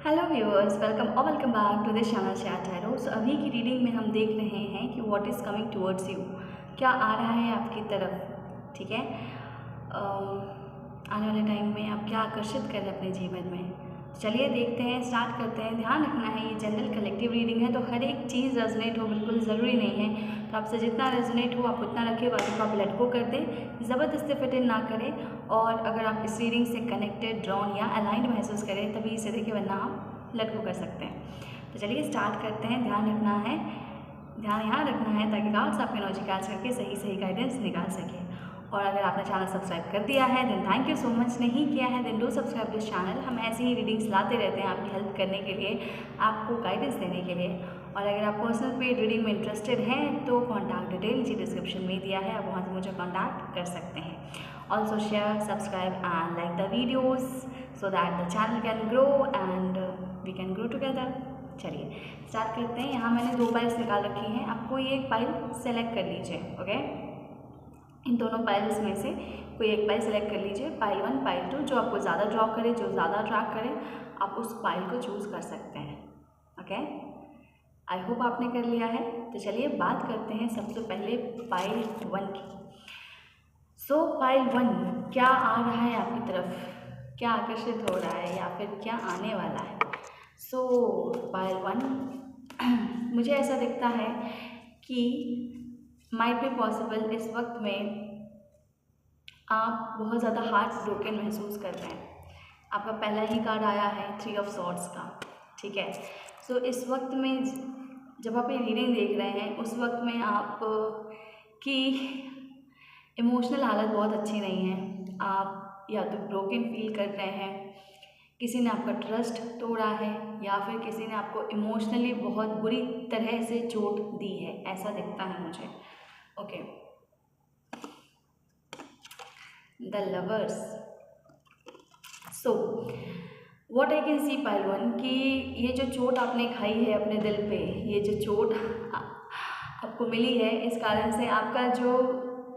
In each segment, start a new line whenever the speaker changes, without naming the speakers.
Hello viewers, welcome back to this channel chat tarot. So अभी की reading में हम देख रहे हैं कि what is coming towards you, क्या आ रहा है आपकी तरफ। ठीक है, आने वाले टाइम में आप क्या आकर्षित कर रहे हैं अपने जीवन में। चलिए देखते हैं, स्टार्ट करते हैं। ध्यान रखना है, ये जनरल कलेक्टिव रीडिंग है, तो हर एक चीज़ रेजोनेट हो बिल्कुल ज़रूरी नहीं है। तो आपसे जितना रेजोनेट हो आप उतना रखिए, बाकी को आप लेट गो कर दें, ज़बरदस्ती फिट इन ना करें। और अगर आप इस रीडिंग से कनेक्टेड, ड्रॉन या अलाइंड महसूस करें तभी इसे देखिए, वरना आप लेट गो कर सकते हैं। तो चलिए स्टार्ट करते हैं। ध्यान यहाँ रखना है ताकि कार्ड्स आपके एनर्जी कैच करके सही गाइडेंस निकाल सके। और अगर आपने चैनल सब्सक्राइब कर दिया है then thank you so much, नहीं किया है then do subscribe this channel. हम ऐसी ही रीडिंग्स लाते रहते हैं आपकी हेल्प करने के लिए, आपको गाइडेंस देने के लिए। और अगर आप पर्सनल पेड रीडिंग में इंटरेस्टेड हैं तो कॉन्टैक्ट डिटेल नीचे डिस्क्रिप्शन में दिया है, आप वहाँ से मुझे कॉन्टैक्ट कर सकते हैं। Also share, subscribe and like the videos so that the channel can grow and we can grow together. चलिए स्टार्ट करते हैं। यहाँ मैंने 2 पाइल्स निकाल रखी हैं, आपको ये एक पाइल सेलेक्ट कर लीजिए। ओके, इन दोनों पाइल्स में से कोई एक पाइल सेलेक्ट कर लीजिए, पाइल 1, पाइल 2, जो आपको ज़्यादा ड्रॉ करे, जो ज़्यादा अट्रैक्ट करे, आप उस पाइल को चूज़ कर सकते हैं। ओके, आई होप आपने कर लिया है। तो चलिए बात करते हैं सबसे पहले पाइल 1 की। सो पाइल 1 क्या आ रहा है आपकी तरफ, क्या आकर्षित हो रहा है या फिर क्या आने वाला है। सो पाइल 1 मुझे ऐसा दिखता है कि माइट बी पॉसिबल इस वक्त में आप बहुत ज़्यादा हार्ट ब्रोकन महसूस कर रहे हैं। आपका पहला ही कार्ड आया है 3 ऑफ सॉर्ड्स का। ठीक है, सो इस वक्त में जब आप ये रीडिंग देख रहे हैं उस वक्त में आप की इमोशनल हालत बहुत अच्छी नहीं है। आप या तो ब्रोकन फील कर रहे हैं, किसी ने आपका ट्रस्ट तोड़ा है या फिर किसी ने आपको इमोशनली बहुत बुरी तरह से चोट दी है, ऐसा दिखता है मुझे। Okay, the lovers. So what I can see pile 1 कि ये जो चोट आपने खाई है अपने दिल पे, ये जो चोट आपको मिली है, इस कारण से आपका जो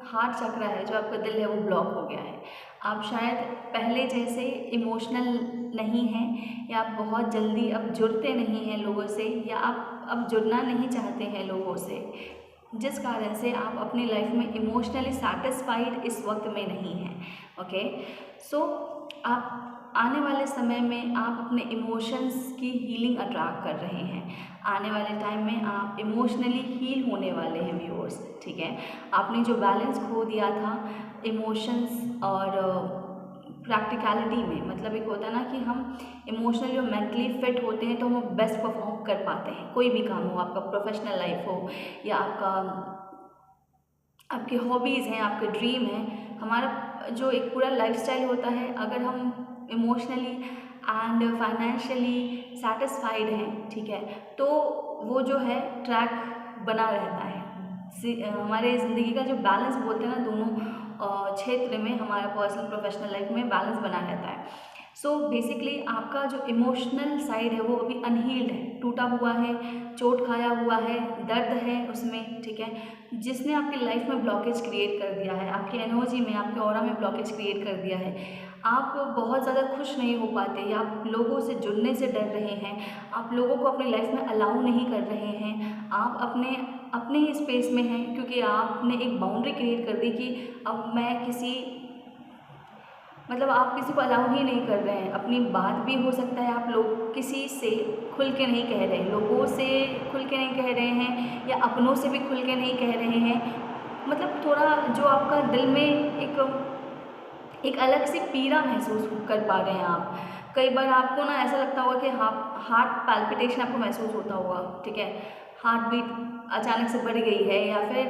हार्ट चक्र है, जो आपका दिल है, वो ब्लॉक हो गया है। आप शायद पहले जैसे इमोशनल नहीं हैं, या आप बहुत जल्दी अब जुड़ते नहीं हैं लोगों से, या आप अब जुड़ना नहीं चाहते हैं लोगों से, जिस कारण से आप अपनी लाइफ में इमोशनली सेटिस्फाइड इस वक्त में नहीं हैं। ओके, सो आप आने वाले समय में आप अपने इमोशंस की हीलिंग अट्रैक्ट कर रहे हैं। आने वाले टाइम में आप इमोशनली हील होने वाले हैं व्यूअर्स। ठीक है, आपने जो बैलेंस खो दिया था इमोशंस और प्रैक्टिकलिटी में, मतलब एक होता है ना कि हम इमोशनली और मेंटली फिट होते हैं तो हम बेस्ट परफॉर्म कर पाते हैं। कोई भी काम हो, आपका प्रोफेशनल लाइफ हो या आपके हॉबीज़ हैं, आपके ड्रीम हैं, हमारा जो एक पूरा लाइफस्टाइल होता है, अगर हम इमोशनली एंड फाइनेंशियली सेटिस्फाइड हैं, ठीक है, तो वो जो है ट्रैक बना रहता है। हमारे ज़िंदगी का जो बैलेंस बोलते हैं ना, दोनों क्षेत्र में, हमारा पर्सनल प्रोफेशनल लाइफ में बैलेंस बना रहता है। सो बेसिकली आपका जो इमोशनल साइड है वो अभी अनहील्ड है, टूटा हुआ है, चोट खाया हुआ है, दर्द है उसमें। ठीक है, जिसने आपकी लाइफ में ब्लॉकेज क्रिएट कर दिया है, आपकी एनर्जी में, आपके ऑरा में ब्लॉकेज क्रिएट कर दिया है। आप बहुत ज़्यादा खुश नहीं हो पाते, या आप लोगों से जुड़ने से डर रहे हैं, आप लोगों को अपनी लाइफ में अलाउ नहीं कर रहे हैं, आप अपने ही स्पेस में हैं, क्योंकि आपने एक बाउंड्री क्रिएट कर दी कि अब मैं आप किसी को अलाउ ही नहीं कर रहे हैं। अपनी बात भी हो सकता है आप लोग किसी से खुल के नहीं कह रहे हैं, लोगों से खुल के नहीं कह रहे हैं, या अपनों से भी खुल के नहीं कह रहे हैं। मतलब थोड़ा जो आपका दिल में एक अलग सी पीड़ा महसूस कर पा रहे हैं आप। कई बार आपको ना ऐसा लगता होगा कि हार्ट पैल्पिटेशन आपको महसूस होता होगा। ठीक है, हार्ट बीट अचानक से बढ़ गई है, या फिर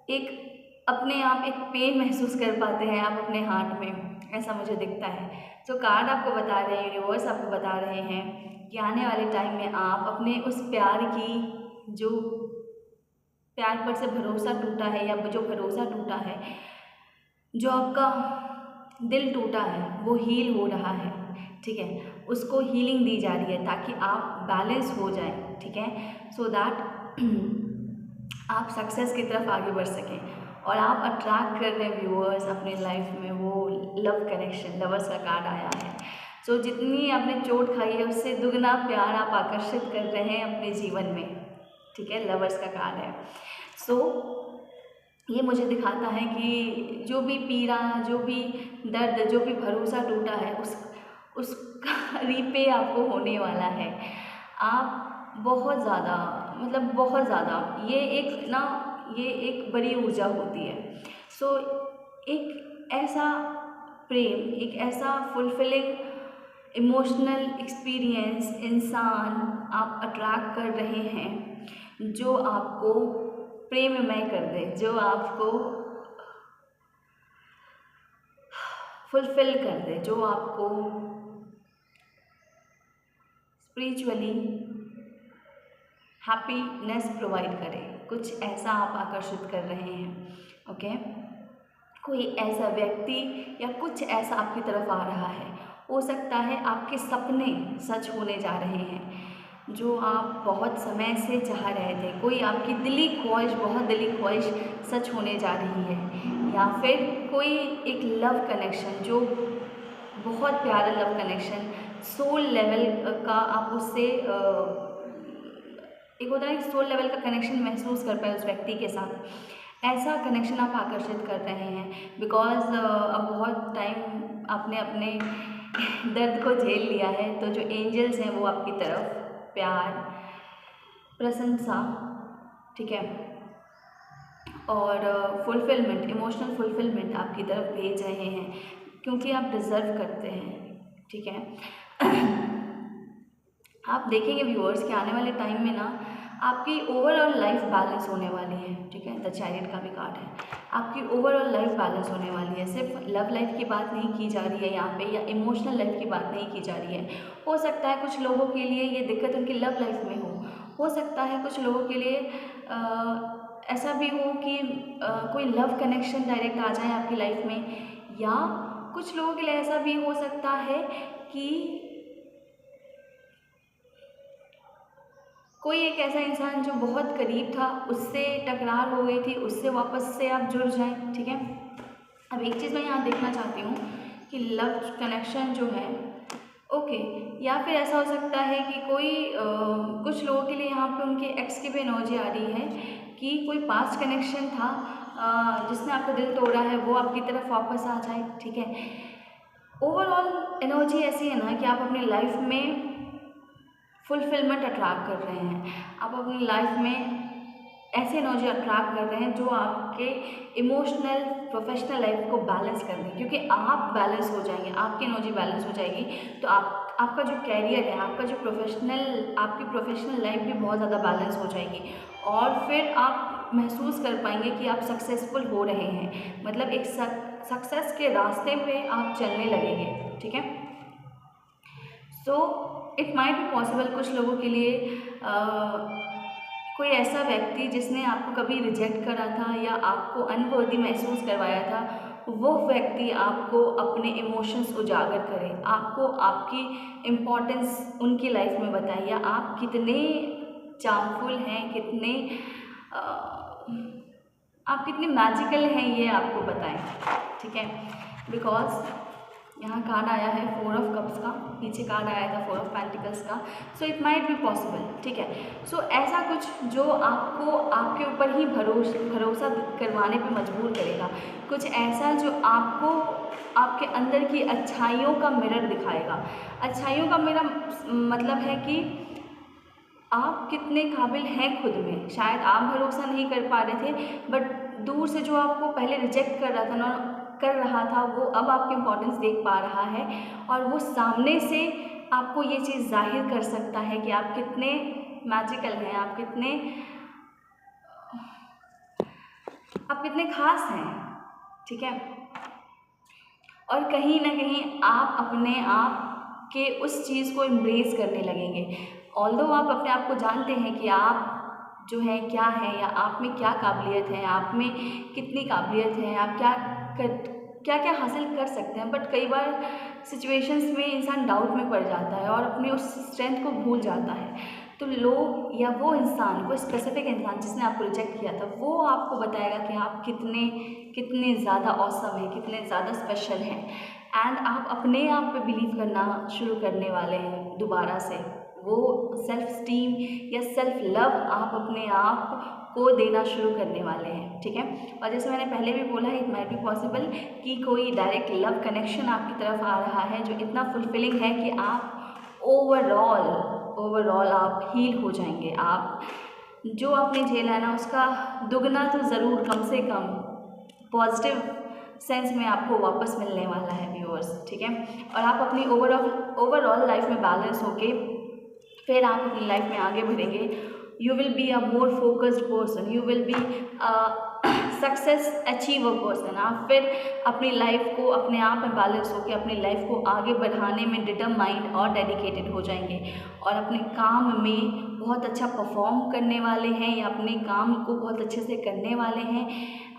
एक अपने आप एक पेन महसूस कर पाते हैं आप अपने हार्ट में, ऐसा मुझे दिखता है। तो कार्ड आपको बता रहे हैं, यूनिवर्स आपको बता रहे हैं कि आने वाले टाइम में आप अपने उस प्यार की, जो प्यार पर से भरोसा टूटा है, या जो भरोसा टूटा है, जो आपका दिल टूटा है, वो हील हो रहा है। ठीक है, उसको हीलिंग दी जा रही है ताकि आप बैलेंस हो जाएं। ठीक है, सो दैट आप सक्सेस की तरफ आगे बढ़ सकें। और आप अट्रैक्ट कर रहे हैं व्यूअर्स अपने लाइफ में वो लव कनेक्शन, लवर्स का कार्ड आया है। सो जितनी आपने चोट खाई है उससे दुगना प्यार आप आकर्षित कर रहे हैं अपने जीवन में, ठीक है। लवर्स का कार्ड है। सो ये मुझे दिखाता है कि जो भी पीड़ा, जो भी दर्द, जो भी भरोसा टूटा है उसका रीपे आपको होने वाला है। आप बहुत ज़्यादा, मतलब बहुत ज़्यादा, ये एक बड़ी ऊर्जा होती है। सो एक ऐसा प्रेम, एक ऐसा फुलफिलिंग इमोशनल एक्सपीरियंस इंसान आप अट्रैक्ट कर रहे हैं जो आपको प्रेममय कर दे, जो आपको फुलफिल कर दे, जो आपको स्पिरिचुअली हैप्पीनेस प्रोवाइड करे। कुछ ऐसा आप आकर्षित कर रहे हैं, ओके। कोई ऐसा व्यक्ति या कुछ ऐसा आपकी तरफ आ रहा है। हो सकता है आपके सपने सच होने जा रहे हैं जो आप बहुत समय से चाह रहे थे। कोई आपकी दिली ख्वाहिश, बहुत दिली ख्वाहिश सच होने जा रही है। या फिर कोई एक लव कनेक्शन, जो बहुत प्यारा लव कनेक्शन, सोल लेवल का आप उससे एक होता है कि सोल लेवल का कनेक्शन महसूस कर पाए उस व्यक्ति के साथ। ऐसा कनेक्शन आप आकर्षित कर रहे हैं बिकॉज अब बहुत टाइम आपने अपने दर्द को झेल लिया है। तो जो एंजल्स हैं वो आपकी तरफ प्यार, प्रशंसा, ठीक है, और फुलफिलमेंट, इमोशनल फुलफिलमेंट आपकी तरफ भेज रहे हैं क्योंकि आप डिज़र्व करते हैं, ठीक है। आप देखेंगे व्यूअर्स कि आने वाले टाइम में ना आपकी ओवरऑल लाइफ बैलेंस होने वाली है, ठीक है। द चैरियट का भी कार्ड है। आपकी ओवरऑल लाइफ बैलेंस होने वाली है। सिर्फ लव लाइफ की बात नहीं की जा रही है यहाँ पे, या इमोशनल लाइफ की बात नहीं की जा रही है। हो सकता है कुछ लोगों के लिए ये दिक्कत उनकी लव लाइफ में हो सकता है कुछ लोगों के लिए ऐसा भी हो कि कोई लव कनेक्शन डायरेक्ट आ जाए आपकी लाइफ में, या कुछ लोगों के लिए ऐसा भी हो सकता है कि कोई एक ऐसा इंसान जो बहुत करीब था उससे टकरार हो गई थी, उससे वापस से आप जुड़ जाएं, ठीक है। अब एक चीज़ मैं यहाँ देखना चाहती हूँ कि लव कनेक्शन जो है, ओके, या फिर ऐसा हो सकता है कि कोई कुछ लोगों के लिए यहाँ पे उनके एक्स की भी एनर्जी आ रही है कि कोई पास्ट कनेक्शन था जिसने आपका दिल तोड़ा है, वो आपकी तरफ वापस आ जाए, ठीक है। ओवरऑल एनर्जी ऐसी है ना कि आप अपनी लाइफ में फुलफिलमेंट अट्रैक्ट कर रहे हैं। आप अपनी लाइफ में ऐसी एनर्जी अट्रैक्ट कर रहे हैं जो आपके इमोशनल प्रोफेशनल लाइफ को बैलेंस कर दें, क्योंकि आप बैलेंस हो जाएंगे, आपकी एनर्जी बैलेंस हो जाएगी तो आपका जो कैरियर है, आपका जो आपकी प्रोफेशनल लाइफ भी बहुत ज़्यादा बैलेंस हो जाएगी। और फिर आप महसूस कर पाएंगे कि आप सक्सेसफुल हो रहे हैं, मतलब एक सक्सेस के रास्ते पे आप चलने लगेंगे, ठीक है। So it might be possible कुछ लोगों के लिए कोई ऐसा व्यक्ति जिसने आपको कभी रिजेक्ट करा था या आपको अनवर्दी महसूस करवाया था, वो व्यक्ति आपको अपने इमोशंस उजागर करे, आपको आपकी इम्पोर्टेंस उनकी लाइफ में बताए, या आप कितने चार्मफुल हैं, आप कितने मैजिकल हैं ये आपको बताएं, ठीक है। बिकॉज यहाँ कार्ड आया है 4 ऑफ कप्स का, पीछे कार्ड आया था 4 ऑफ पेंटिकल्स का। So it might be possible, ठीक है। सो ऐसा कुछ जो आपको आपके ऊपर ही भरोसा करवाने पे मजबूर करेगा, कुछ ऐसा जो आपको आपके अंदर की अच्छाइयों का मिरर दिखाएगा। अच्छाइयों का मेरा मतलब है कि आप कितने काबिल हैं खुद में। शायद आप भरोसा नहीं कर पा रहे थे, बट दूर से जो आपको पहले रिजेक्ट कर रहा था वो अब आपकी इम्पोर्टेंस देख पा रहा है, और वो सामने से आपको ये चीज़ जाहिर कर सकता है कि आप कितने मैजिकल हैं, आप कितने खास हैं, ठीक है। और कहीं ना कहीं आप अपने आप के उस चीज़ को एम्ब्रेस करने लगेंगे। ऑल्दो आप अपने आप को जानते हैं कि आप जो है क्या है, या आप में क्या काबिलियत है, आप में कितनी काबिलियत है, आप क्या क्या हासिल कर सकते हैं, बट कई बार सिचुएशंस में इंसान डाउट में पड़ जाता है और अपने उस स्ट्रेंथ को भूल जाता है। तो लोग या वो इंसान, वो स्पेसिफिक इंसान जिसने आपको रिजेक्ट किया था, वो आपको बताएगा कि आप कितने ज़्यादा ऑसम हैं, कितने ज़्यादा स्पेशल हैं। एंड आप अपने आप पे बिलीव करना शुरू करने वाले हैं दोबारा से। वो सेल्फ स्टीम या सेल्फ लव आप अपने आप को देना शुरू करने वाले हैं, ठीक है। और जैसे मैंने पहले भी बोला है, इट माइट बी पॉसिबल कि कोई डायरेक्ट लव कनेक्शन आपकी तरफ आ रहा है जो इतना फुलफिलिंग है कि आप ओवरऑल आप हील हो जाएंगे। आप जो आपने झेला है ना उसका दुगना तो ज़रूर, कम से कम पॉजिटिव सेंस में आपको वापस मिलने वाला है व्यूअर्स, ठीक है। और आप अपनी ओवरऑल लाइफ में बैलेंस होके फिर आप अपनी लाइफ में आगे बढ़ेंगे। You will be a more focused person, you will B success achiever person. आप फिर अपनी लाइफ को अपने आप में बैलेंस होकर अपनी लाइफ को आगे बढ़ाने में डिटरमाइंड और डेडिकेटेड हो जाएंगे और अपने काम में बहुत अच्छा परफॉर्म करने वाले हैं या अपने काम को बहुत अच्छे से करने वाले हैं।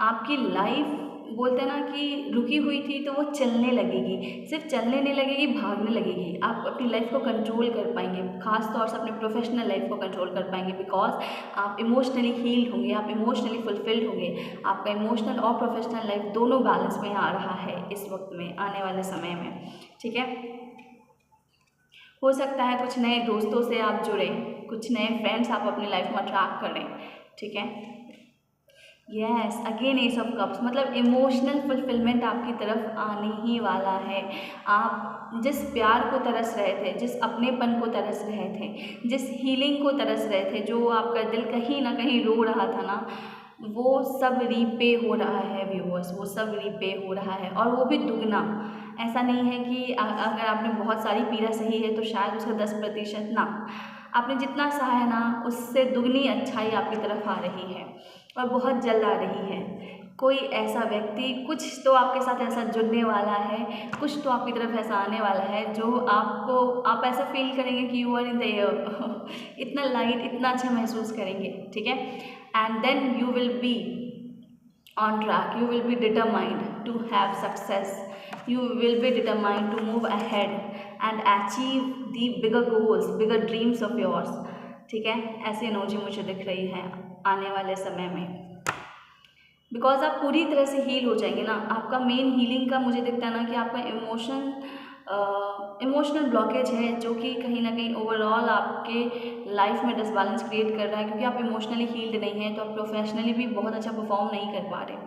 आपकी लाइफ बोलते हैं ना कि रुकी हुई थी तो वो चलने लगेगी, सिर्फ चलने नहीं लगेगी, भागने लगेगी। आप अपनी लाइफ को कंट्रोल कर पाएंगे, खास तौर से अपने प्रोफेशनल लाइफ को कंट्रोल कर पाएंगे, बिकॉज आप इमोशनली हील होंगे, आप इमोशनली फुलफिल्ड होंगे। आपका इमोशनल और प्रोफेशनल लाइफ दोनों बैलेंस में आ रहा है इस वक्त में, आने वाले समय में, ठीक है। हो सकता है कुछ नए दोस्तों से आप जुड़ें, कुछ नए फ्रेंड्स आप अपनी लाइफ में अट्रैक्ट करें, ठीक है। Yes, again S of cups, मतलब इमोशनल फुलफिलमेंट आपकी तरफ आने ही वाला है। आप जिस प्यार को तरस रहे थे, जिस अपनेपन को तरस रहे थे, जिस हीलिंग को तरस रहे थे, जो आपका दिल कहीं ना कहीं रो रहा था ना, वो सब रीपे हो रहा है व्यूअर्स, वो सब रीपे हो रहा है और वो भी दुगना। ऐसा नहीं है कि अगर आपने बहुत सारी पीड़ा सही है तो शायद उसका 10% ना, आपने जितना सहा है ना उससे दुगनी अच्छाई आपकी तरफ आ रही है और बहुत जल्द आ रही है। कोई ऐसा व्यक्ति, कुछ तो आपके साथ ऐसा जुड़ने वाला है, कुछ तो आपकी तरफ ऐसा आने वाला है जो आप ऐसा फील करेंगे कि you are in the air इतना लाइट, इतना अच्छा महसूस करेंगे, ठीक है। And then you will be on track, you will be determined to have success, you will be determined to move ahead and achieve the bigger goals, bigger dreams of yours, ठीक है। ऐसी energy मुझे दिख रही है आने वाले समय में, बिकॉज आप पूरी तरह से हील हो जाएंगे ना। आपका मेन हीलिंग का मुझे दिखता है ना कि आपका इमोशनल ब्लॉकेज है जो कि कहीं ना कहीं ओवरऑल आपके लाइफ में डिसबैलेंस क्रिएट कर रहा है, क्योंकि आप इमोशनली हील्ड नहीं हैं तो आप प्रोफेशनली भी बहुत अच्छा परफॉर्म नहीं कर पा रहे,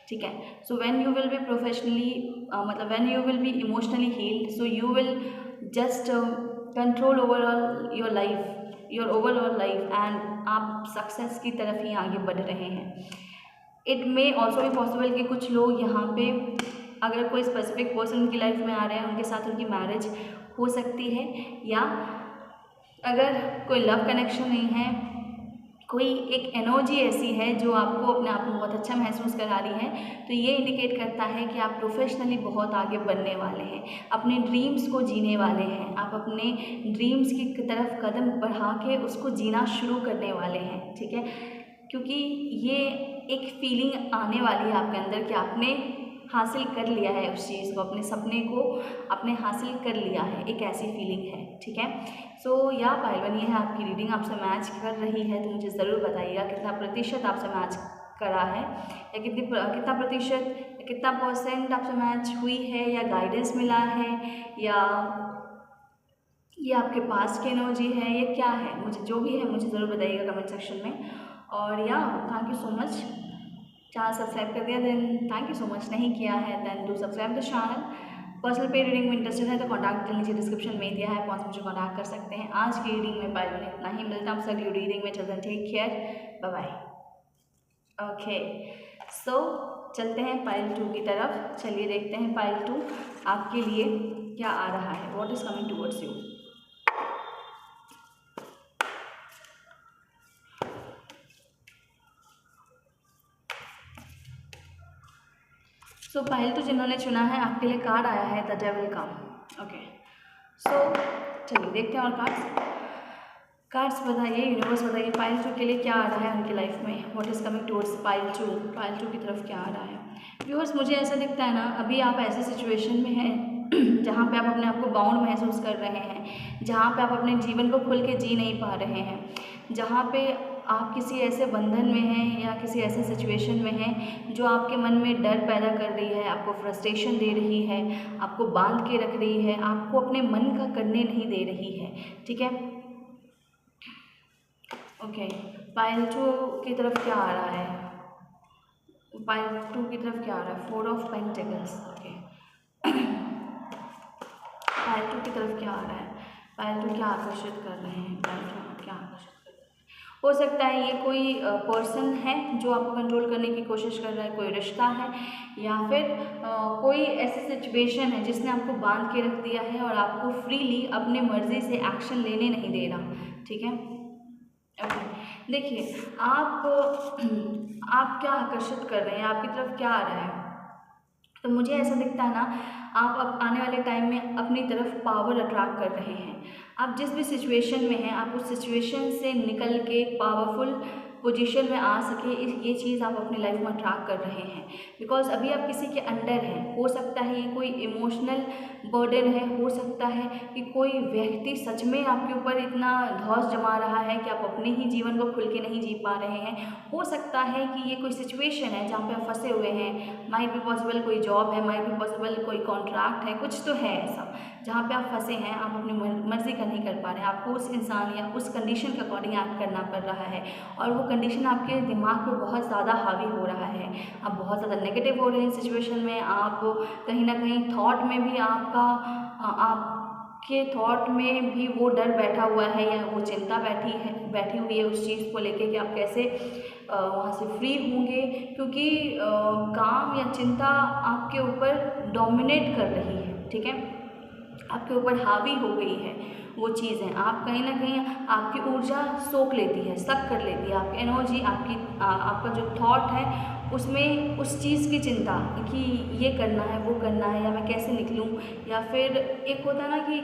ठीक है। So when you will be professionally मतलब when you will be emotionally healed, so you will just control overall your life, your overall life, and आप सक्सेस की तरफ ही आगे बढ़ रहे हैं। इट मे ऑल्सो भी पॉसिबल कि कुछ लोग यहाँ पे, अगर कोई स्पेसिफिक पर्सन उनकी लाइफ में आ रहे हैं, उनके साथ उनकी मैरिज हो सकती है, या अगर कोई लव कनेक्शन नहीं है, कोई एक एनर्जी ऐसी है जो आपको अपने आप में बहुत अच्छा महसूस करा रही है, तो ये इंडिकेट करता है कि आप प्रोफेशनली बहुत आगे बढ़ने वाले हैं, अपने ड्रीम्स को जीने वाले हैं, आप अपने ड्रीम्स की तरफ कदम बढ़ा के उसको जीना शुरू करने वाले हैं, ठीक है। क्योंकि ये एक फीलिंग आने वाली है आपके अंदर कि आपने हासिल कर लिया है उस चीज़ को, अपने सपने को आपने हासिल कर लिया है, एक ऐसी फीलिंग है, ठीक है। सो या पाइलवन, ये है आपकी रीडिंग, आपसे मैच कर रही है तो मुझे ज़रूर बताइएगा कितना प्रतिशत आपसे मैच करा है, या कितना प्रतिशत, कितना % आपसे मैच हुई है, या गाइडेंस मिला है, या ये आपके पास की एनर्जी है, ये क्या है, मुझे जो भी है मुझे ज़रूर बताइएगा कमेंट सेक्शन में। और या thank you so much. Channel subscribe कर दिया then thank you so much, नहीं किया है then do subscribe the channel. Personal पे रीडिंग में इंटरेस्टेड है तो कॉन्टैक्ट नीचे डिस्क्रिप्शन में दिया है, मुझे कॉन्टैक्ट कर सकते हैं। आज की रीडिंग में पाइल में इतना ही, मिलता है आपसे अगली रीडिंग में। चलते take care, bye bye. Okay, so चलते हैं पाइल 2 की तरफ। चलिए देखते हैं पाइल 2 आपके लिए क्या आ रहा है, what is coming towards you. So pile 2 जिन्होंने चुना है, आपके लिए कार्ड आया है द डेविल का। ओके, सो चलिए देखते हैं और कार्ड्स बताइए, यूनिवर्स बताइए पाइल 2 के लिए क्या आ रहा है उनकी लाइफ में, what is coming towards pile 2 की तरफ क्या आ रहा है। व्यूअर्स, मुझे ऐसा दिखता है ना, अभी आप ऐसे सिचुएशन में हैं जहाँ पे आप अपने आप को बाउंड महसूस कर रहे हैं, जहाँ पे आप अपने जीवन को खुल के जी नहीं पा रहे हैं, जहाँ पे आप किसी ऐसे बंधन में हैं या किसी ऐसे सिचुएशन में हैं जो आपके मन में डर पैदा कर रही है, आपको फ्रस्ट्रेशन दे रही है, आपको बांध के रख रही है, आपको अपने मन का करने नहीं दे रही है। ठीक है, ओके। पाइल 2 की तरफ क्या आ रहा है? पाइल 2 की तरफ क्या आ रहा है? 4 ऑफ पेंटिकल्स। ओके, पाइल 2 की तरफ क्या आ रहा है? पाइल 2 क्या आकर्षित कर रहे हैं? पाइल 2 क्या आकर्षित कर रहे हैं? हो सकता है ये कोई पर्सन है जो आपको कंट्रोल करने की कोशिश कर रहा है, कोई रिश्ता है, या फिर कोई ऐसी सिचुएशन है जिसने आपको बांध के रख दिया है और आपको फ्रीली अपने मर्जी से एक्शन लेने नहीं दे रहा। ठीक है, ओके। देखिए, आप क्या आकर्षित कर रहे हैं, आपकी तरफ क्या आ रहा है? तो मुझे ऐसा दिखता है ना, आप अब आने वाले टाइम में अपनी तरफ पावर अट्रैक्ट कर रहे हैं। आप जिस भी सिचुएशन में हैं, आप उस सिचुएशन से निकल के पावरफुल पोजीशन में आ सके, ये चीज़ आप अपनी लाइफ में अट्रैक्ट कर रहे हैं। बिकॉज अभी आप किसी के अंडर हैं। हो सकता है ये कोई इमोशनल बर्डन है, हो सकता है कि कोई व्यक्ति सच में आपके ऊपर इतना धौंस जमा रहा है कि आप अपने ही जीवन को खुल के नहीं जी पा रहे हैं। हो सकता है कि ये कोई सिचुएशन है जहाँ पे आप फंसे हुए हैं। माइट भी पॉसिबल कोई जॉब है, माइट भी पॉसिबल कोई कॉन्ट्रैक्ट है, कुछ तो है ऐसा जहाँ पे आप फंसे हैं, आप अपनी मर्जी का नहीं कर पा रहे हैं। आपको उस इंसान या उस कंडीशन के अकॉर्डिंग एक्ट करना पड़ रहा है और वो कंडीशन आपके दिमाग पे बहुत ज़्यादा हावी हो रहा है। आप बहुत ज़्यादा नेगेटिव हो रहे हैं सिचुएशन में। आप कहीं ना कहीं थॉट में भी आपके थॉट में भी वो डर बैठा हुआ है या वो चिंता बैठी हुई है उस चीज़ को लेके कि आप कैसे वहाँ से फ्री होंगे, क्योंकि काम या चिंता आपके ऊपर डोमिनेट कर रही है। ठीक है, आपके ऊपर हावी हो गई है वो चीज़ें। आप कहीं ना कहीं आपकी ऊर्जा सोख लेती है, सक कर लेती है आपकी एनर्जी, आपका जो थॉट है उसमें उस चीज़ की चिंता कि ये करना है, वो करना है, या मैं कैसे निकलूं, या फिर एक होता है ना कि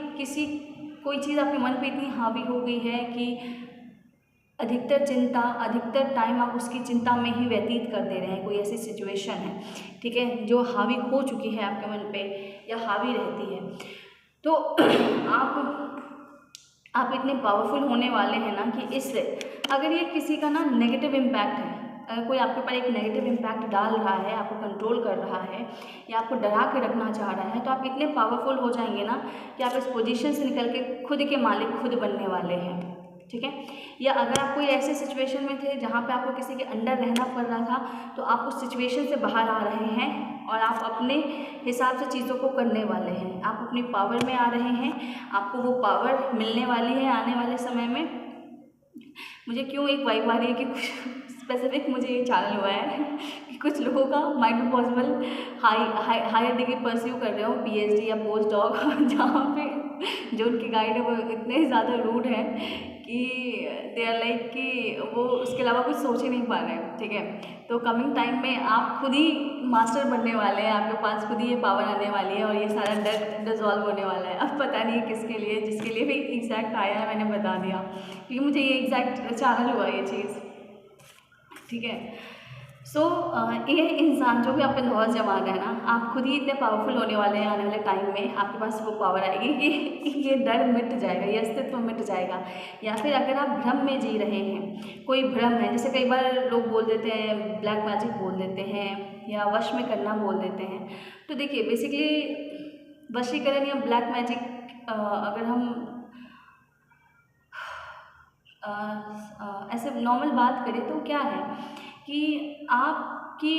कोई चीज़ आपके मन पे इतनी हावी हो गई है कि अधिकतर टाइम आप उसकी चिंता में ही व्यतीत कर दे रहे हैं। कोई ऐसी सिचुएशन है, ठीक है, जो हावी हो चुकी है आपके मन पे या हावी रहती है। तो आप इतने पावरफुल होने वाले हैं ना कि इससे अगर ये किसी का ना नेगेटिव इम्पैक्ट है, अगर कोई आपके ऊपर एक नेगेटिव इम्पैक्ट डाल रहा है, आपको कंट्रोल कर रहा है या आपको डरा के रखना चाह रहा है, तो आप इतने पावरफुल हो जाएंगे ना कि आप इस पोजीशन से निकल के खुद के मालिक खुद बनने वाले हैं। ठीक है, या अगर आप कोई ऐसे सिचुएशन में थे जहाँ पे आपको किसी के अंडर रहना पड़ रहा था, तो आप उस सिचुएशन से बाहर आ रहे हैं और आप अपने हिसाब से चीज़ों को करने वाले हैं। आप अपनी पावर में आ रहे हैं, आपको वो पावर मिलने वाली है आने वाले समय में। मुझे क्यों एक वाइब आ रही है कि कुछ स्पेसिफिक मुझे ये चैनल हुआ है कि कुछ लोगों का might be possible higher degree pursue कर रहे हो, PhD या पोस्ट डॉक, जहाँ पे जो उनके गाइड है वो इतने ज़्यादा रूड है कि दे आर लाइक कि वो उसके अलावा कुछ सोच ही नहीं पा रहे हैं। ठीक है, तो कमिंग टाइम में आप खुद ही मास्टर बनने वाले हैं, आपके पास खुद ही ये पावर आने वाली है और ये सारा डर डिजॉल्व होने वाला है। अब पता नहीं किसके लिए, जिसके लिए भी एग्जैक्ट आया है मैंने बता दिया, क्योंकि मुझे ये एग्जैक्ट चैनल हुआ ये चीज़। ठीक है, सो ये इंसान जो भी आप पे धौंस जमा रहा है ना, आप खुद ही इतने पावरफुल होने वाले हैं आने वाले टाइम में। आपके पास वो पावर आएगी कि ये डर मिट जाएगा, ये अस्तित्व मिट जाएगा। या फिर अगर आप भ्रम में जी रहे हैं, कोई भ्रम है, जैसे कई बार लोग बोल देते हैं ब्लैक मैजिक बोल देते हैं या वश में करना बोल देते हैं। तो देखिए, बेसिकली वशीकरण या ब्लैक मैजिक अगर हम ऐसे नॉर्मल बात करें तो क्या है कि आपकी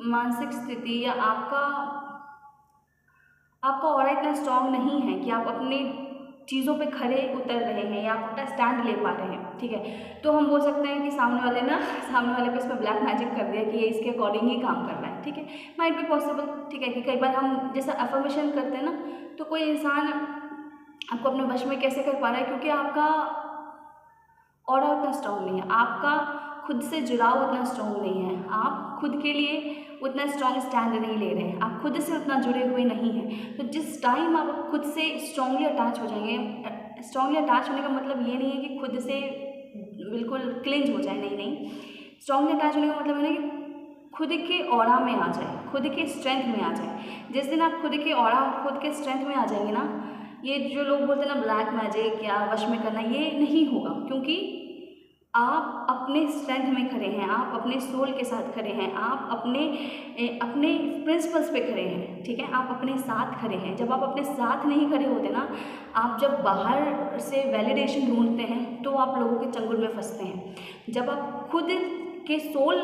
मानसिक स्थिति या आपका ऑरा इतना स्ट्रांग नहीं है कि आप अपनी चीज़ों पे खड़े उतर रहे हैं या आप अपना स्टैंड ले पा रहे हैं। ठीक है, तो हम बोल सकते हैं कि सामने वाले पे इस पर ब्लैक मैजिक कर दिया कि ये इसके अकॉर्डिंग ही काम कर रहा है। ठीक है, माइट बी पॉसिबल। ठीक है, कि कई बार हम जैसा अफर्मेशन करते हैं ना, तो कोई इंसान आपको अपने वश में कैसे कर पा रहा है, क्योंकि आपका ऑरा उतना स्ट्रॉन्ग नहीं है, आपका खुद से जुड़ाव उतना स्ट्रॉन्ग नहीं है, आप खुद के लिए उतना स्ट्रॉन्ग स्टैंड नहीं ले रहे हैं, आप खुद से उतना जुड़े हुए नहीं हैं। तो जिस टाइम आप खुद से स्ट्रॉन्गली अटैच हो जाएंगे, स्ट्रॉन्गली अटैच होने का मतलब ये नहीं है कि खुद से बिल्कुल क्लिंज हो जाए, नहीं, स्ट्रॉन्गली अटैच होने का मतलब है ना कि खुद के ऑरा में आ जाए, खुद के स्ट्रेंथ में आ जाए। जिस दिन आप खुद के ऑरा, खुद के स्ट्रेंथ में आ जाएंगे ना, ये जो लोग बोलते हैं ना ब्लैक मैजिक या वश में करना, ये नहीं होगा, क्योंकि आप अपने स्ट्रेंथ में खड़े हैं, आप अपने सोल के साथ खड़े हैं, आप अपने अपने प्रिंसिपल्स पे खड़े हैं, ठीक है, आप अपने साथ खड़े हैं। जब आप अपने साथ नहीं खड़े होते ना, आप जब बाहर से वैलिडेशन ढूंढते हैं तो आप लोगों के चंगुल में फंसते हैं। जब आप खुद के सोल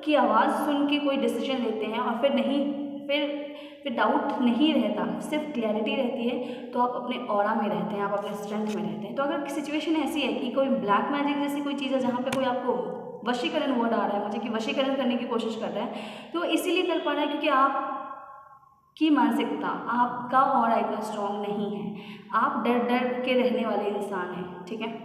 की आवाज़ सुन के कोई डिसीजन लेते हैं और फिर डाउट नहीं रहता, सिर्फ क्लैरिटी रहती है, तो आप अपने ऑरा में रहते हैं, आप अपने स्ट्रेंथ में रहते हैं। तो अगर सिचुएशन ऐसी है कि कोई ब्लैक मैजिक जैसी कोई चीज़ है जहाँ पे कोई आपको वशीकरण वर्ड आ रहा है मुझे कि वशीकरण करने की कोशिश कर रहा है, तो इसीलिए कर पा रहा है क्योंकि आपकी मानसिकता, आपका ऑरा इतना स्ट्रांग नहीं है, आप डर डर के रहने वाले इंसान हैं, ठीक है।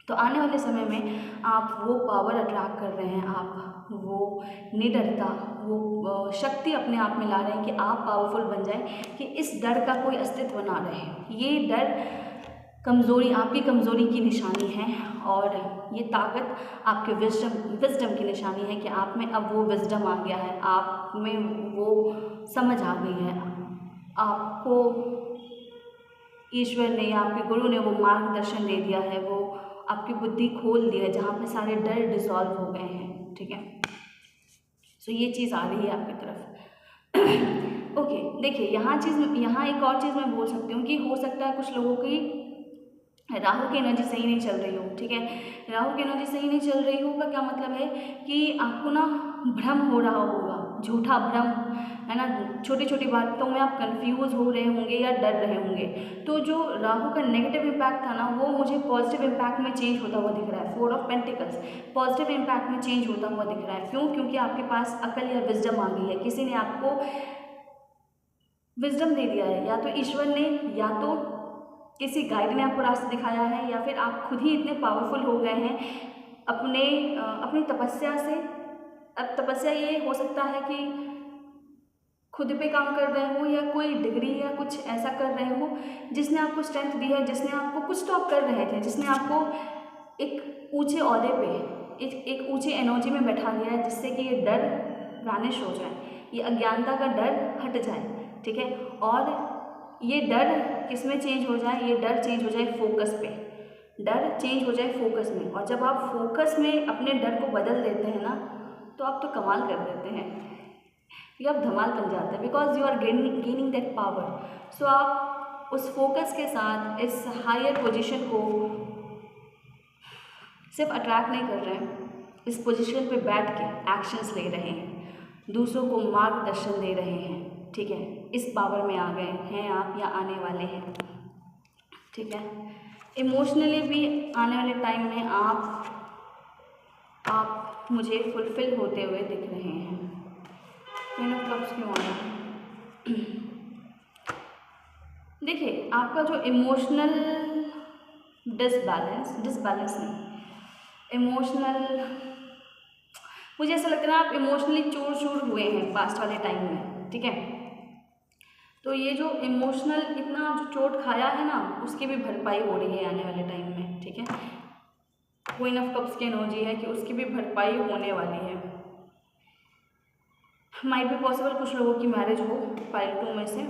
तो आने वाले समय में आप वो पावर अट्रैक्ट कर रहे हैं, आप वो निडरता, वो शक्ति अपने आप में ला रहे हैं कि आप पावरफुल बन जाएं, कि इस डर का कोई अस्तित्व ना रहे। ये डर कमज़ोरी, आपकी कमज़ोरी की निशानी है, और ये ताकत आपके विजडम की निशानी है कि आप में अब वो विजडम आ गया है, आप में वो समझ आ गई है, आपको ईश्वर ने या आपके गुरु ने वो मार्गदर्शन दे दिया है, वो आपकी बुद्धि खोल दी है, जहाँ पे सारे डर डिसॉल्व हो गए हैं, ठीक है। सो ये चीज़ आ रही है आपकी तरफ। ओके, देखिए यहाँ एक और चीज़ मैं बोल सकती हूँ कि हो सकता है कुछ लोगों की राहु की एनर्जी सही नहीं चल रही हो, ठीक है। राहु की एनर्जी सही नहीं चल रही हो का क्या मतलब है कि आपको ना भ्रम हो रहा होगा, झूठा भ्रम है ना, छोटी छोटी बातों में आप कंफ्यूज हो रहे होंगे या डर रहे होंगे। तो जो राहु का नेगेटिव इम्पैक्ट था ना, वो मुझे पॉजिटिव इम्पैक्ट में चेंज होता हुआ दिख रहा है। 4 ऑफ पेंटिकल्स पॉजिटिव इम्पैक्ट में चेंज होता हुआ दिख रहा है। क्यों? क्योंकि आपके पास अकल या विजडम आ गई है, किसी ने आपको विजडम दे दिया है, या तो ईश्वर ने, या तो किसी गाइड ने आपको रास्ता दिखाया है, या फिर आप खुद ही इतने पावरफुल हो गए हैं अपनी तपस्या से। अब तपस्या ये हो सकता है कि खुद पे काम कर रहे हो, या कोई डिग्री या कुछ ऐसा कर रहे हो जिसने आपको स्ट्रेंथ दी है, जिसने आपको कुछ तो आप कर रहे थे, जिसने आपको एक ऊंचे ओहदे पे, एक ऊंचे एनर्जी में बैठा दिया है, जिससे कि ये डर वैनिश हो जाए, ये अज्ञानता का डर हट जाए, ठीक है। और ये डर किस में चेंज हो जाए? ये डर चेंज हो जाए फोकस पे, डर चेंज हो जाए फोकस में। और जब आप फोकस में अपने डर को बदल देते हैं ना, तो आप तो कमाल कर देते हैं, ये आप धमाल बन जाते हैं, because you are gaining that power. So आप उस फोकस के साथ इस हायर पोजीशन को सिर्फ अट्रैक्ट नहीं कर रहे हैं, इस पोजीशन पे बैठ के एक्शंस ले रहे हैं, दूसरों को मार्गदर्शन दे रहे हैं, ठीक है। इस पावर में आ गए हैं आप, या आने वाले हैं, ठीक है। इमोशनली भी आने वाले टाइम में आप मुझे फुलफिल होते हुए दिख रहे हैं। क्वीन ऑफ कप्स क्यों आया? देखिए, आपका जो इमोशनल डिसबैलेंस नहीं, इमोशनल, मुझे ऐसा लगता है ना, आप इमोशनली चूर हुए हैं पास्ट वाले टाइम में, ठीक है। तो ये जो इमोशनल इतना जो चोट खाया है ना, उसकी भी भरपाई हो रही है आने वाले टाइम में, ठीक है। क्वीन ऑफ कप्स की एनर्जी है कि उसकी भी भरपाई होने वाली है। माइट भी पॉसिबल कुछ लोगों की मैरिज हो पाइल 2 में से।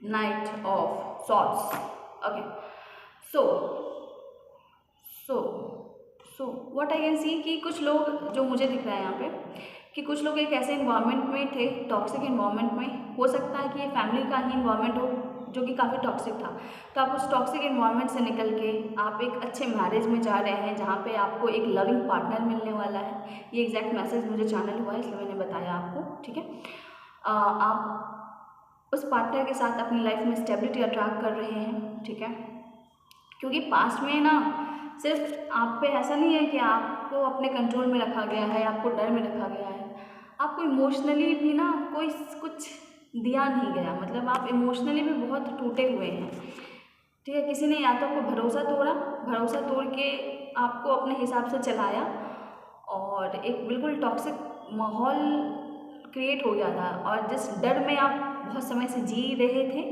Night of swords, okay. So what I can see कि कुछ लोग, जो मुझे दिख रहा है यहाँ पे, कि कुछ लोग एक ऐसे इन्वायरमेंट में थे, टॉक्सिक इन्वायरमेंट में। हो सकता है कि ये फैमिली का ही इन्वायरमेंट हो जो कि काफ़ी टॉक्सिक था। तो आप उस टॉक्सिक इन्वायरमेंट से निकल के आप एक अच्छे मैरिज में जा रहे हैं, जहाँ पे आपको एक लविंग पार्टनर मिलने वाला है। ये एग्जैक्ट मैसेज मुझे चैनल हुआ है, इसलिए मैंने बताया आपको, ठीक है। आप उस पार्टनर के साथ अपनी लाइफ में स्टेबिलिटी अट्रैक्ट कर रहे हैं, ठीक है। क्योंकि पास्ट में ना सिर्फ आप पे ऐसा नहीं है कि आपको अपने कंट्रोल में रखा गया है, आपको डर में रखा गया है, आपको इमोशनली भी ना कोई कुछ दिया नहीं गया। मतलब आप इमोशनली भी बहुत टूटे हुए हैं, ठीक है। किसी ने या तो आपको भरोसा तोड़ के आपको अपने हिसाब से चलाया, और एक बिल्कुल टॉक्सिक माहौल क्रिएट हो गया था, और जिस डर में आप बहुत समय से जी रहे थे,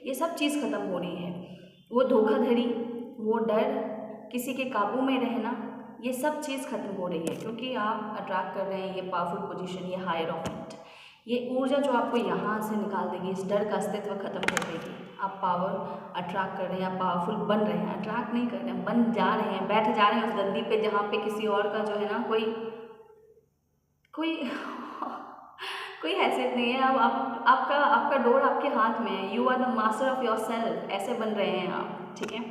ये सब चीज़ ख़त्म हो रही है। वो धोखाधड़ी, वो डर, किसी के काबू में रहना, ये सब चीज़ खत्म हो रही है, क्योंकि आप अट्रैक्ट कर रहे हैं ये पावरफुल पोजीशन, ये हायर ऑफेंट, ये ऊर्जा जो आपको यहाँ से निकाल देगी, इस डर का अस्तित्व खत्म कर देगी। आप पावर अट्रैक्ट कर रहे हैं, आप पावरफुल बन रहे हैं, अट्रैक्ट नहीं कर रहे हैं, बन जा रहे हैं, बैठ जा रहे हैं उस गद्दी पे जहाँ पे किसी और का जो है ना कोई कोई हैसियत नहीं है। अब आपका डोर आपके हाथ में है, you are the master of yourself, ऐसे बन रहे हैं आप, ठीक है।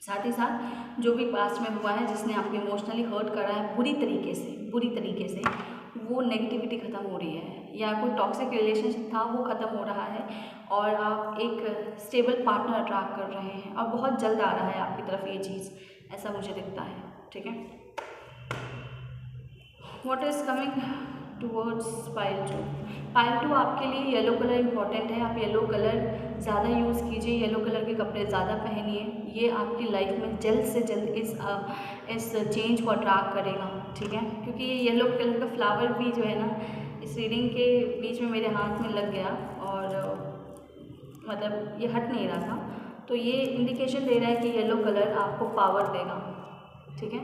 साथ ही साथ जो भी पास्ट में हुआ है, जिसने आपको इमोशनली हर्ट करा है बुरी तरीके से, वो नेगेटिविटी ख़त्म हो रही है, या कोई टॉक्सिक रिलेशनशिप था वो ख़त्म हो रहा है, और आप एक स्टेबल पार्टनर अट्रैक्ट कर रहे हैं, और बहुत जल्द आ रहा है आपकी तरफ ये चीज़, ऐसा मुझे दिखता है, ठीक है। What is coming towards pile 2 आपके लिए येलो कलर इंपॉर्टेंट है। आप येलो कलर ज़्यादा यूज़ कीजिए, येलो कलर के कपड़े ज़्यादा पहनिए, ये आपकी लाइफ में जल्द से जल्द इस चेंज को अट्रैक्ट करेगा, ठीक है। क्योंकि ये येलो कलर का फ्लावर भी जो है ना इस रीडिंग के बीच में मेरे हाथ में लग गया, और मतलब ये हट नहीं रहा था, तो ये इंडिकेशन दे रहा है कि येलो कलर आपको पावर देगा, ठीक है।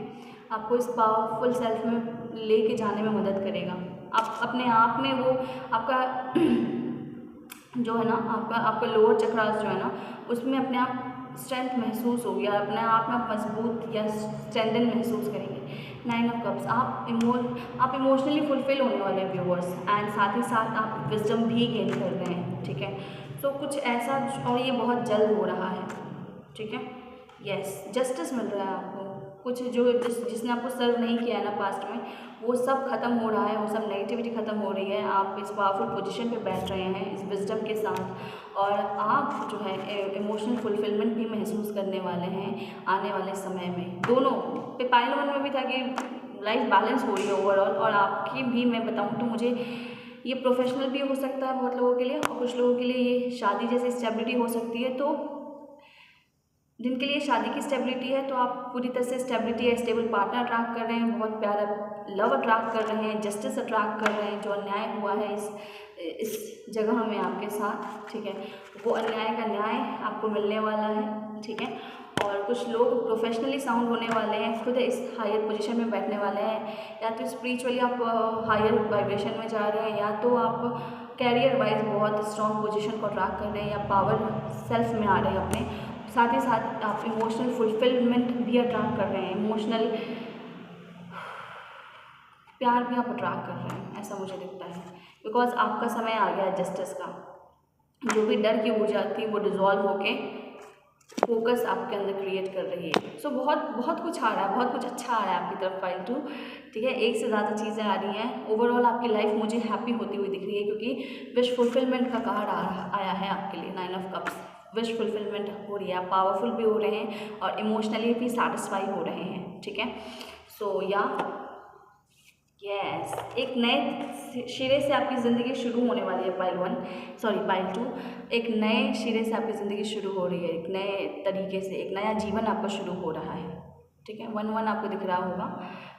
आपको इस पावरफुल सेल्फ में लेके जाने में मदद करेगा। आप अपने आप में वो आपका जो है ना आपका लोअर चक्रास जो है ना उसमें अपने आप स्ट्रेंथ महसूस होगी, अपने आप में आप मजबूत या स्ट्रेंथन महसूस करेंगे। 9 ऑफ कप्स, आप इमोशनली फुलफिल होने वाले हैं व्यूअर्स, एंड साथ ही साथ आप विजडम भी गेन कर रहे हैं, ठीक है। तो कुछ ऐसा, और ये बहुत जल्द हो रहा है, ठीक है। यस, जस्टिस मिल रहा है आपको, कुछ जो जिसने आपको सर्व नहीं किया है ना पास्ट में, वो सब खत्म हो रहा है, वो सब नेगेटिविटी खत्म हो रही है। आप इस पावरफुल पोजीशन पे बैठ रहे हैं इस विजडम के साथ, और आप जो है इमोशनल फुलफिलमेंट भी महसूस करने वाले हैं आने वाले समय में। दोनों पे पाइल 1 में भी था कि लाइफ बैलेंस हो रही है ओवरऑल, और आपकी भी मैं बताऊँ तो मुझे ये प्रोफेशनल भी हो सकता है बहुत लोगों के लिए, और कुछ लोगों के लिए ये शादी जैसी स्टेबिलिटी हो सकती है। तो जिनके लिए शादी की स्टेबिलिटी है, तो आप पूरी तरह से स्टेबिलिटी या स्टेबल पार्टनर अट्रैक्ट कर रहे हैं, बहुत प्यारा लव अट्रैक्ट कर रहे हैं, जस्टिस अट्रैक्ट कर रहे हैं। जो अन्याय हुआ है इस जगह में आपके साथ, ठीक है, वो अन्याय का न्याय आपको मिलने वाला है, ठीक है। और कुछ लोग प्रोफेशनली साउंड होने वाले हैं, खुद इस हायर पोजीशन में बैठने वाले हैं, या तो स्पिरिचुअली आप हायर वाइब्रेशन में जा रहे हैं, या तो आप कैरियर वाइज बहुत स्ट्रॉन्ग पोजीशन को अट्रैक्ट कर रहे हैं, या पावर सेल्फ में आ रहे हैं अपने। साथ ही साथ आप इमोशनल फुलफिलमेंट भी अट्रैक्ट कर रहे हैं, इमोशनल प्यार भी आप अट्रैक्ट कर रहे हैं, ऐसा मुझे दिखता है। बिकॉज आपका समय आ गया है जस्टिस का, जो भी डर की ऊर्जा थी वो डिज़ोल्व होके फोकस आपके अंदर क्रिएट कर रही है। सो बहुत कुछ आ रहा है, बहुत कुछ अच्छा आ रहा है आपकी तरफ पाइल 2, ठीक है। एक से ज़्यादा चीज़ें आ रही हैं। ओवरऑल आपकी लाइफ मुझे हैप्पी होती हुई दिख रही है, क्योंकि विश फुलफिलमेंट का कार्ड आया है आपके लिए। 9 ऑफ कप्स, विश फुलफिलमेंट हो रही है, आप पावरफुल भी हो रहे हैं और इमोशनली भी सेटिस्फाई हो रहे हैं, ठीक है। सो यस, एक नए सिरे से आपकी ज़िंदगी शुरू होने वाली है पाइल 2, एक नए सिरे से आपकी ज़िंदगी शुरू हो रही है, एक नए तरीके से एक नया जीवन आपका शुरू हो रहा है, ठीक है। 1-1 आपको दिख रहा होगा।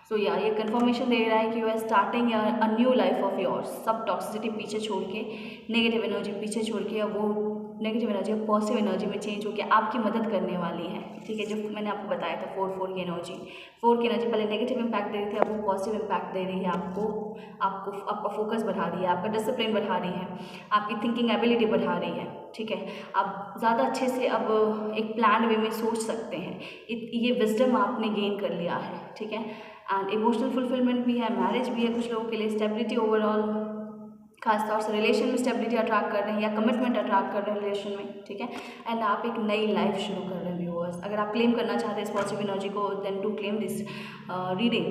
सो ये कंफर्मेशन दे रहा है कि you are starting a new life of yours. सब टॉक्सिसिटी पीछे छोड़ के, नेगेटिव एनर्जी पीछे छोड़ के, अब वो नेगेटिव एनर्जी पॉजिटिव एनर्जी में चेंज होकर आपकी मदद करने वाली है, ठीक है। जो मैंने आपको बताया था 4 की एनर्जी, 4 की एनर्जी पहले नेगेटिव इम्पैक्ट दे रही थी, अब वो पॉजिटिव इम्पैक्ट दे रही है आपको आपका फोकस बढ़ा रही है, आपका डिसिप्लिन बढ़ा रही है, आपकी थिंकिंग एबिलिटी बढ़ा रही है, ठीक है। आप ज़्यादा अच्छे से अब एक प्लान वे में सोच सकते हैं, ये विजडम आपने गेन कर लिया है, ठीक है। एंड इमोशनल फुलफिलमेंट भी है, मैरिज भी है कुछ लोगों के लिए, स्टेबिलिटी ओवरऑल, खासतौर से रिलेशन में स्टेबिलिटी अट्रैक्ट कर रहे हैं या कमिटमेंट अट्रैक्ट कर रहे हैं रिलेशन में, ठीक है। एंड आप एक नई लाइफ शुरू कर रहे हैं व्यूअर्स। अगर आप क्लेम करना चाहते हैं इस पॉजिटिव एनर्जी को, then to claim this reading,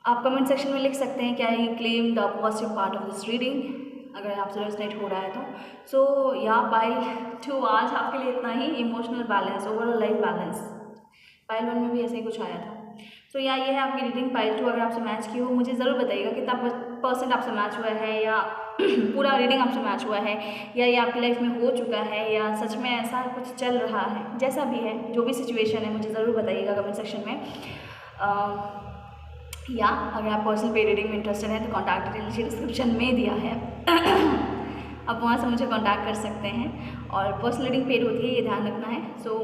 आप कमेंट सेक्शन में लिख सकते हैं क्या है claim the positive part of this reading, अगर आपसे रेजोनेट हो रहा है तो। सो या पाइल 2 आज आपके लिए इतना ही। Emotional balance, overall life balance, pile 1 में भी ऐसे ही कुछ आया था। सो ये है आपकी रीडिंग पाइल 2। अगर आपसे मैच की हो मुझे ज़रूर बताइएगा कितना % आपसे मैच हुआ है, या पूरा रीडिंग आपसे मैच हुआ है, या ये आपकी लाइफ में हो चुका है, या सच में ऐसा कुछ चल रहा है। जैसा भी है, जो भी सिचुएशन है, मुझे ज़रूर बताइएगा कमेंट सेक्शन में। या अगर आप पर्सनल पे रीडिंग में इंटरेस्टेड हैं तो कॉन्टैक्ट डिटेल नीचे डिस्क्रिप्शन में दिया है आप वहाँ से मुझे कॉन्टैक्ट कर सकते हैं, और पर्सनल रीडिंग पेड होती है, ये ध्यान रखना है। सो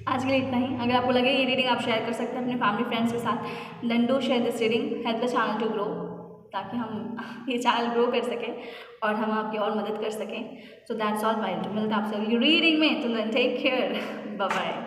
आज के लिए इतना ही। अगर आपको लगे ये रीडिंग आप शेयर कर सकते हैं अपने फैमिली फ्रेंड्स के साथ, then do share this reading, help the channel to grow. ताकि हम ये चैनल ग्रो कर सकें और हम आपकी और मदद कर सकें। सो दैट्स ऑल बाय, तो मिलते हैं आपसे अगली रीडिंग में। तो टेक केयर, बाय बाय।